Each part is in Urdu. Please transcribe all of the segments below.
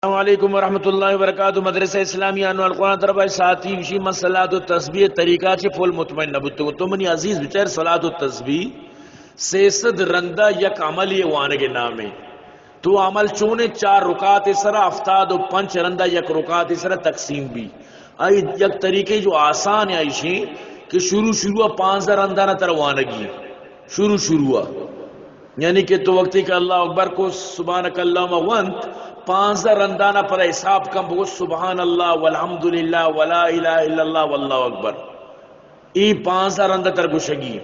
السلام علیکم ورحمۃ اللہ وبرکاتہ. مدرسہ اسلامیہ انوار القرآن طرف ساتھی وشی صلاۃ التسبیح طریقہ چھ فل مطمئن نبوت تو منی عزیز بچار صلاۃ التسبیح سیسد رندہ یک عمل یہ وانے کے نام ہے. تو عمل چونے 4 رکعت سرا افتاد و 5 رندہ یک رکعت سرا تقسیم بھی آئی یک طریقے جو آسان ہے عائشی کہ شروع 5 رندہ نہ تروانگی شروع یعنی کہ تو وقتی کہ اللہ اکبر کو سبحانک اللہم وانت 5 رندانہ پر حساب کم بگو سبحان اللہ والحمدللہ ولا الہ الا اللہ واللہ اکبر ای 5 رندہ تر گوشگی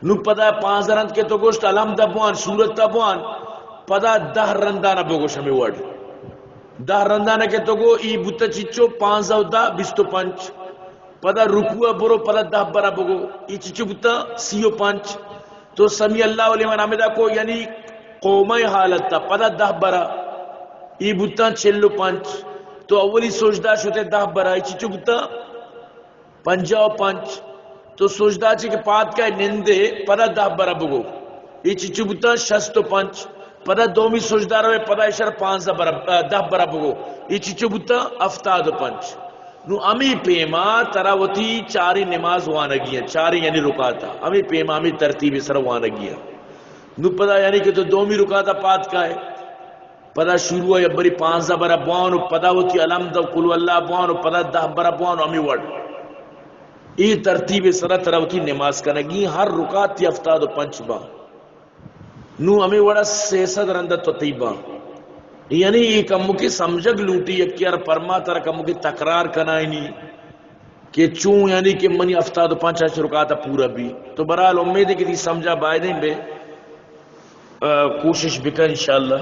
نو پدا 5 رند کے تو گوشت الحمد بوان سورت تبوان پدا 10 رندانہ بگوش ہمیں ورد 10 رندانہ کے تو گو ای بوتا چچو 5 و 10 25 پدا رکوع برو پدا 10 برا بگو ای چچو بوتا 35 تو سمی اللہ علیہ ونعمدہ کو یعنی قومی حالت تا پدا 10 برا ای بوتا 45 تو اولی سجدہ شتے 10 برا ای چچو بوتا 55 تو سجدہ چی کے پات کا نندے پدا 10 برا بگو ای چچو بوتا 65 پدا دومی سجدہ روے پدا اشار 5 برا 10 برا بگو ای چچو بوتا 75 نو امی پیما تراوتی 4 نماز وانگی ہے 4 یعنی رکاتا امی پیما امی ترتیب سر وانگی ہے نو پدا یعنی کہ تو دومی رکاتا پات کا ہے پدا شروع ہے بری 5 برا بوانو پدا ہوتی الحمد قلو اللہ بوانو پدا 10 برا بوانو امی وڑ ای ترتیب سر تراوتی نماز کنگی ہر رکات تی 75 با نو امی وڑا 600 رندت تو تیبا یعنی یہ کمو کی سمجھگ لوٹی یکی ار پرما تر کمو کی تقرار کنائی نہیں کہ چون یعنی کہ منی 75 رکاتا پورا بھی تو برحال امید ہے کہ تی سمجھا بائدیں بے کوشش بکا انشاءاللہ.